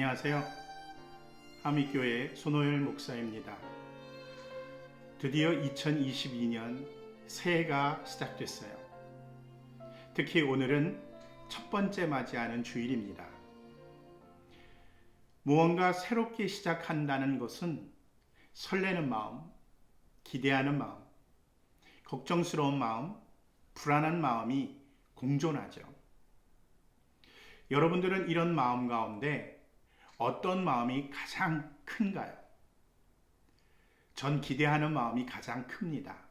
안녕하세요. 하미교회 손호열 목사입니다. 드디어 2022년 새해가 시작됐어요. 특히 오늘은 첫 번째 맞이하는 주일입니다. 무언가 새롭게 시작한다는 것은 설레는 마음, 기대하는 마음, 걱정스러운 마음, 불안한 마음이 공존하죠. 여러분들은 이런 마음 가운데 어떤 마음이 가장 큰가요? 전 기대하는 마음이 가장 큽니다.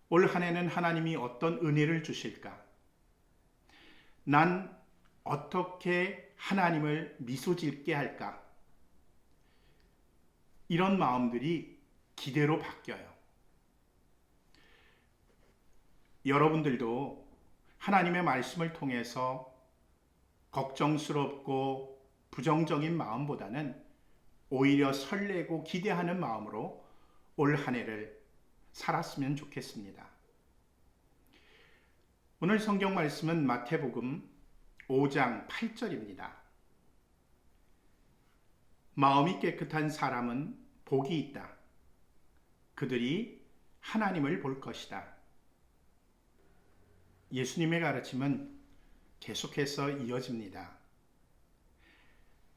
올 한 해는 하나님이 어떤 은혜를 주실까? 난 어떻게 하나님을 미소 짓게 할까? 이런 마음들이 기대로 바뀌어요. 여러분들도 하나님의 말씀을 통해서 걱정스럽고 부정적인 마음보다는 오히려 설레고 기대하는 마음으로 올 한 해를 살았으면 좋겠습니다. 오늘 성경 말씀은 마태복음 5장 8절입니다. 마음이 깨끗한 사람은 복이 있다. 그들이 하나님을 볼 것이다. 예수님의 가르침은 계속해서 이어집니다.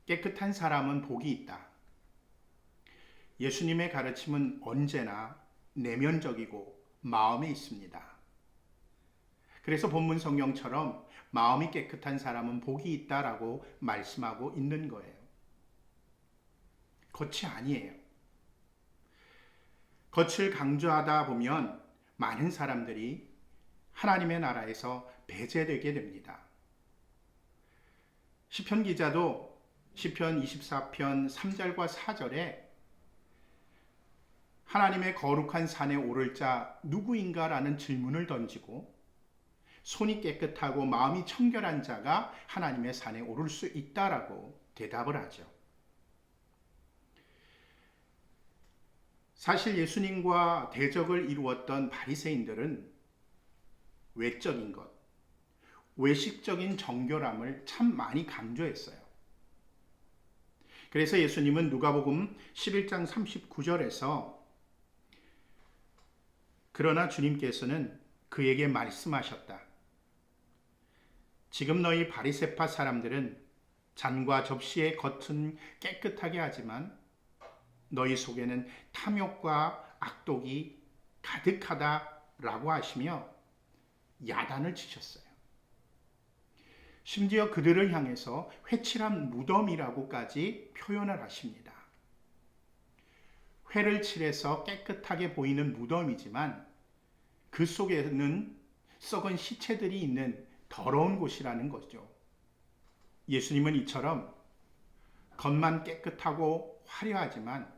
깨끗한 사람은 복이 있다. 예수님의 가르침은 언제나 내면적이고 마음에 있습니다. 그래서 본문 성경처럼 마음이 깨끗한 사람은 복이 있다라고 말씀하고 있는 거예요. 겉이 아니에요. 겉을 강조하다 보면 많은 사람들이 하나님의 나라에서 배제되게 됩니다. 시편 기자도 시편 24편 3절과 4절에 하나님의 거룩한 산에 오를 자 누구인가 라는 질문을 던지고 손이 깨끗하고 마음이 청결한 자가 하나님의 산에 오를 수 있다라고 대답을 하죠. 사실 예수님과 대적을 이루었던 바리새인들은 외적인 것, 외식적인 정결함을 참 많이 강조했어요. 그래서 예수님은 누가복음 11장 39절에서 그러나 주님께서는 그에게 말씀하셨다. 지금 너희 바리새파 사람들은 잔과 접시의 겉은 깨끗하게 하지만 너희 속에는 탐욕과 악독이 가득하다라고 하시며 야단을 치셨어요. 심지어 그들을 향해서 회칠한 무덤이라고까지 표현을 하십니다. 회를 칠해서 깨끗하게 보이는 무덤이지만 그 속에는 썩은 시체들이 있는 더러운 곳이라는 거죠. 예수님은 이처럼 겉만 깨끗하고 화려하지만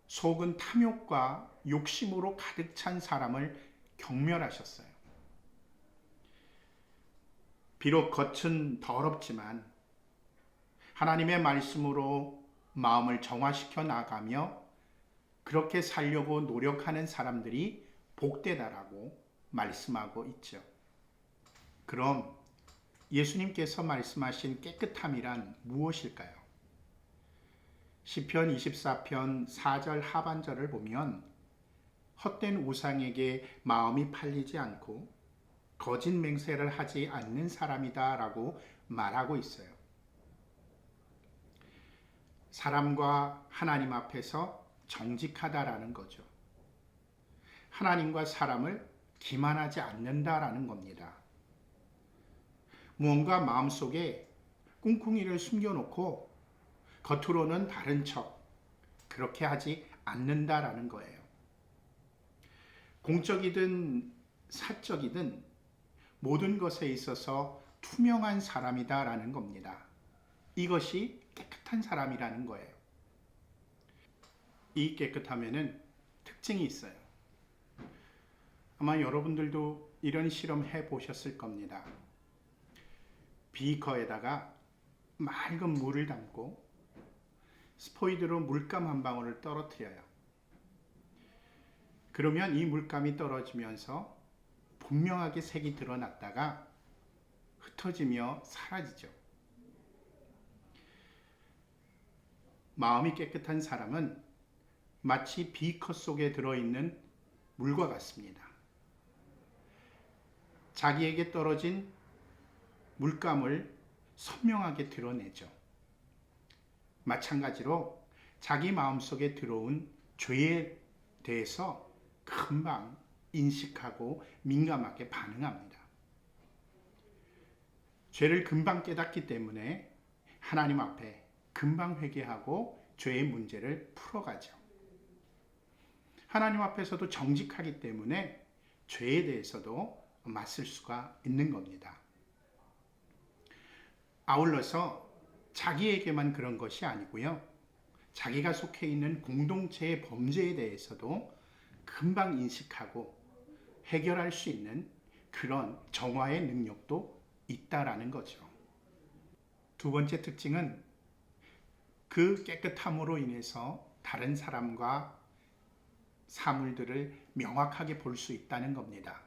속은 탐욕과 욕심으로 가득 찬 사람을 경멸하셨어요. 비록 겉은 더럽지만 하나님의 말씀으로 마음을 정화시켜 나가며 그렇게 살려고 노력하는 사람들이 복되다라고 말씀하고 있죠. 그럼 예수님께서 말씀하신 깨끗함이란 무엇일까요? 시편 24편 4절 하반절을 보면 헛된 우상에게 마음이 팔리지 않고 거짓 맹세를 하지 않는 사람이다 라고 말하고 있어요. 사람과 하나님 앞에서 정직하다라는 거죠. 하나님과 사람을 기만하지 않는다라는 겁니다. 무언가 마음속에 꿍꿍이를 숨겨놓고 겉으로는 다른 척 그렇게 하지 않는다라는 거예요. 공적이든 사적이든 모든 것에 있어서 투명한 사람이다라는 겁니다. 이것이 깨끗한 사람이라는 거예요. 이 깨끗함에는 특징이 있어요. 아마 여러분들도 이런 실험 해보셨을 겁니다. 비커에다가 맑은 물을 담고 스포이드로 물감 한 방울을 떨어뜨려요. 그러면 이 물감이 떨어지면서 분명하게 색이 드러났다가 흩어지며 사라지죠. 마음이 깨끗한 사람은 마치 비커 속에 들어있는 물과 같습니다. 자기에게 떨어진 물감을 선명하게 드러내죠. 마찬가지로 자기 마음속에 들어온 죄에 대해서 금방 인식하고 민감하게 반응합니다. 죄를 금방 깨닫기 때문에 하나님 앞에 금방 회개하고 죄의 문제를 풀어가죠. 하나님 앞에서도 정직하기 때문에 죄에 대해서도 맞설 수가 있는 겁니다. 아울러서 자기에게만 그런 것이 아니고요. 자기가 속해 있는 공동체의 범죄에 대해서도 금방 인식하고 해결할 수 있는 그런 정화의 능력도 있다라는 거죠. 두 번째 특징은 그 깨끗함으로 인해서 다른 사람과 사물들을 명확하게 볼 수 있다는 겁니다.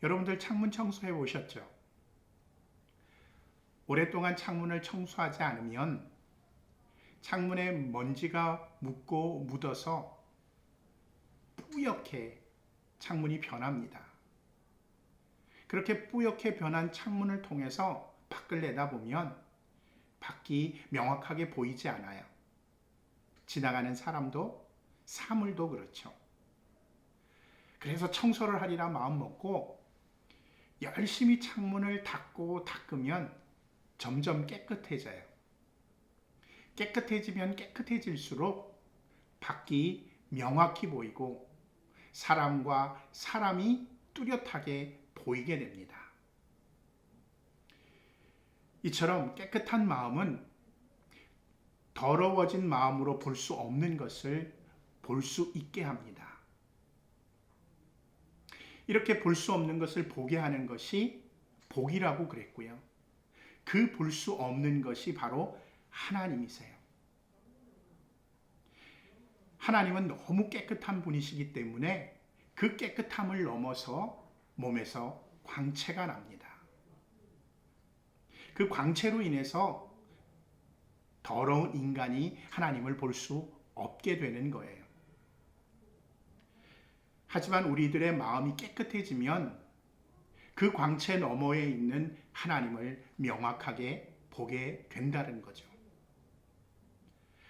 여러분들 창문 청소해 보셨죠? 오랫동안 창문을 청소하지 않으면 창문에 먼지가 묻고 묻어서 뿌옇게 창문이 변합니다. 그렇게 뿌옇게 변한 창문을 통해서 밖을 내다보면 밖이 명확하게 보이지 않아요. 지나가는 사람도 사물도 그렇죠. 그래서 청소를 하리라 마음 먹고 열심히 창문을 닦고 닦으면 점점 깨끗해져요. 깨끗해지면 깨끗해질수록 밖이 명확히 보이고 사람과 사람이 뚜렷하게 보이게 됩니다. 이처럼 깨끗한 마음은 더러워진 마음으로 볼 수 없는 것을 볼 수 있게 합니다. 이렇게 볼 수 없는 것을 보게 하는 것이 복이라고 그랬고요. 그 볼 수 없는 것이 바로 하나님이세요. 하나님은 너무 깨끗한 분이시기 때문에 그 깨끗함을 넘어서 몸에서 광채가 납니다. 그 광채로 인해서 더러운 인간이 하나님을 볼 수 없게 되는 거예요. 하지만 우리들의 마음이 깨끗해지면 그 광채 너머에 있는 하나님을 명확하게 보게 된다는 거죠.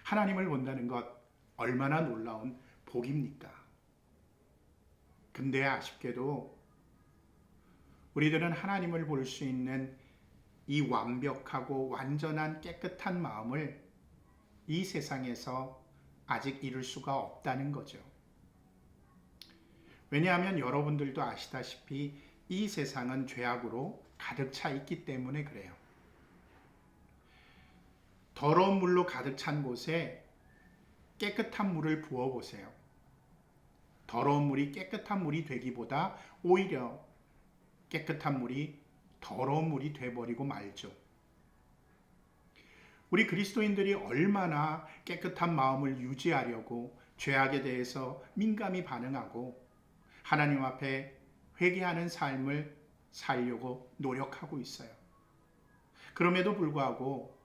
하나님을 본다는 것 얼마나 놀라운 복입니까? 근데 아쉽게도 우리들은 하나님을 볼 수 있는 이 완벽하고 완전한 깨끗한 마음을 이 세상에서 아직 이룰 수가 없다는 거죠. 왜냐하면 여러분들도 아시다시피 이 세상은 죄악으로 가득 차 있기 때문에 그래요. 더러운 물로 가득 찬 곳에 깨끗한 물을 부어 보세요. 더러운 물이 깨끗한 물이 되기보다 오히려 깨끗한 물이 더러운 물이 돼버리고 말죠. 우리 그리스도인들이 얼마나 깨끗한 마음을 유지하려고 죄악에 대해서 민감히 반응하고 하나님 앞에 회개하는 삶을 살려고 노력하고 있어요. 그럼에도 불구하고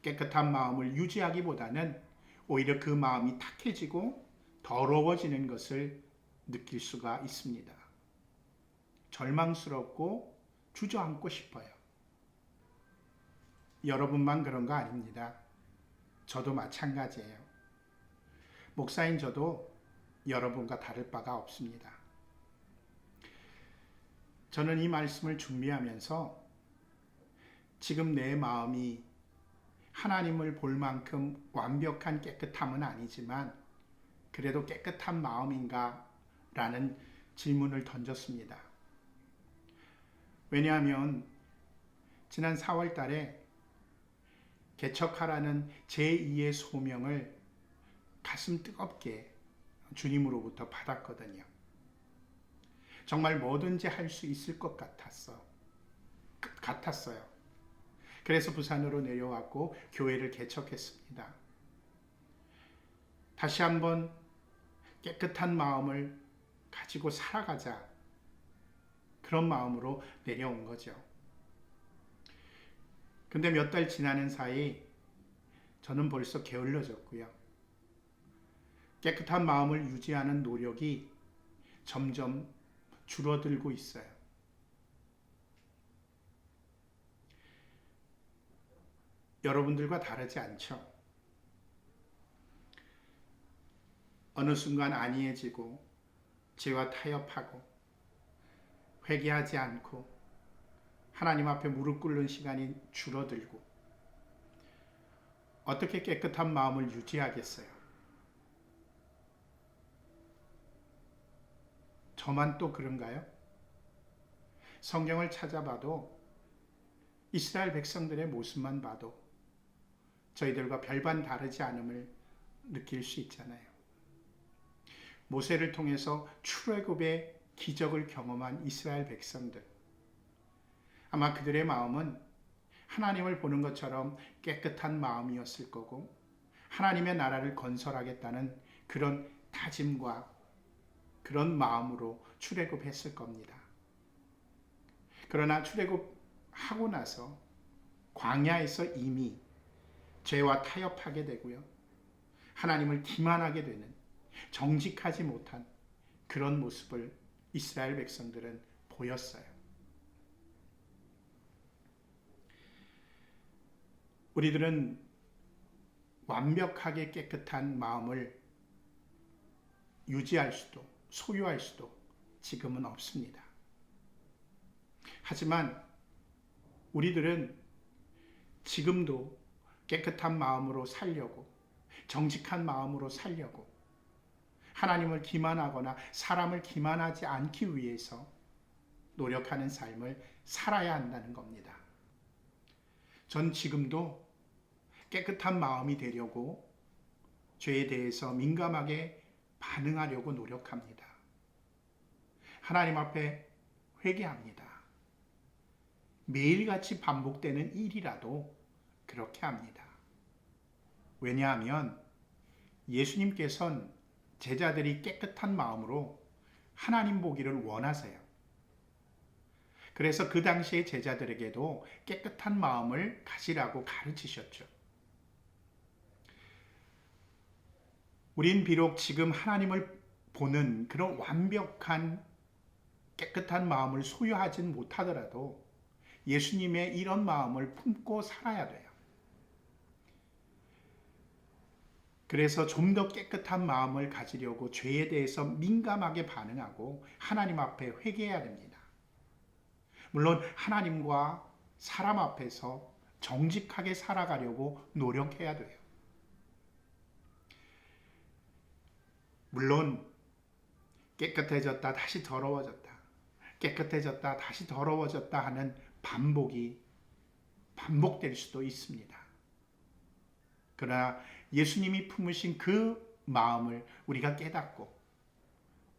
깨끗한 마음을 유지하기보다는 오히려 그 마음이 탁해지고 더러워지는 것을 느낄 수가 있습니다. 절망스럽고 주저앉고 싶어요. 여러분만 그런 거 아닙니다. 저도 마찬가지예요. 목사인 저도 여러분과 다를 바가 없습니다. 저는 이 말씀을 준비하면서 지금 내 마음이 하나님을 볼 만큼 완벽한 깨끗함은 아니지만 그래도 깨끗한 마음인가? 라는 질문을 던졌습니다. 왜냐하면 지난 4월 달에 개척하라는 제2의 소명을 가슴 뜨겁게 주님으로부터 받았거든요. 정말 뭐든지 할 수 있을 것 같았어요. 그래서 부산으로 내려왔고 교회를 개척했습니다. 다시 한번 깨끗한 마음을 가지고 살아가자. 그런 마음으로 내려온 거죠. 근데 몇 달 지나는 사이 저는 벌써 게을러졌고요. 깨끗한 마음을 유지하는 노력이 점점 줄어들고 있어요. 여러분들과 다르지 않죠? 어느 순간 안이해지고 죄와 타협하고 회개하지 않고 하나님 앞에 무릎 꿇는 시간이 줄어들고 어떻게 깨끗한 마음을 유지하겠어요? 저만 또 그런가요? 성경을 찾아봐도 이스라엘 백성들의 모습만 봐도 저희들과 별반 다르지 않음을 느낄 수 있잖아요. 모세를 통해서 출애굽의 기적을 경험한 이스라엘 백성들, 아마 그들의 마음은 하나님을 보는 것처럼 깨끗한 마음이었을 거고 하나님의 나라를 건설하겠다는 그런 다짐과 그런 마음으로 출애굽했을 겁니다. 그러나 출애굽하고 나서 광야에서 이미 죄와 타협하게 되고요. 하나님을 기만하게 되는 정직하지 못한 그런 모습을 이스라엘 백성들은 보였어요. 우리들은 완벽하게 깨끗한 마음을 유지할 수도 소유할 수도 지금은 없습니다. 하지만 우리들은 지금도 깨끗한 마음으로 살려고, 정직한 마음으로 살려고, 하나님을 기만하거나 사람을 기만하지 않기 위해서 노력하는 삶을 살아야 한다는 겁니다. 전 지금도 깨끗한 마음이 되려고 죄에 대해서 민감하게 반응하려고 노력합니다. 하나님 앞에 회개합니다. 매일같이 반복되는 일이라도 그렇게 합니다. 왜냐하면 예수님께서는 제자들이 깨끗한 마음으로 하나님 보기를 원하세요. 그래서 그 당시의 제자들에게도 깨끗한 마음을 가지라고 가르치셨죠. 우린 비록 지금 하나님을 보는 그런 완벽한 깨끗한 마음을 소유하진 못하더라도 예수님의 이런 마음을 품고 살아야 돼요. 그래서 좀 더 깨끗한 마음을 가지려고 죄에 대해서 민감하게 반응하고 하나님 앞에 회개해야 됩니다. 물론 하나님과 사람 앞에서 정직하게 살아가려고 노력해야 돼요. 물론 깨끗해졌다 다시 더러워졌다, 깨끗해졌다 다시 더러워졌다 하는 반복될 수도 있습니다. 그러나 예수님이 품으신 그 마음을 우리가 깨닫고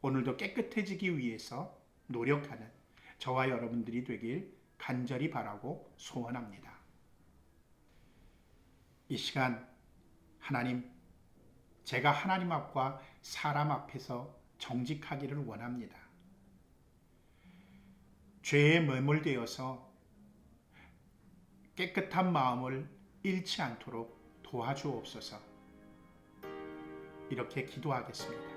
오늘도 깨끗해지기 위해서 노력하는 저와 여러분들이 되길 간절히 바라고 소원합니다. 이 시간 하나님, 제가 하나님 앞과 사람 앞에서 정직하기를 원합니다. 죄에 매몰되어서 깨끗한 마음을 잃지 않도록 도와주옵소서. 이렇게 기도하겠습니다.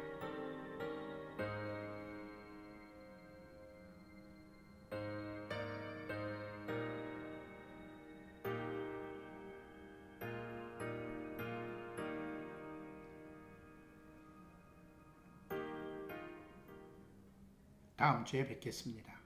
다음 주에 뵙겠습니다.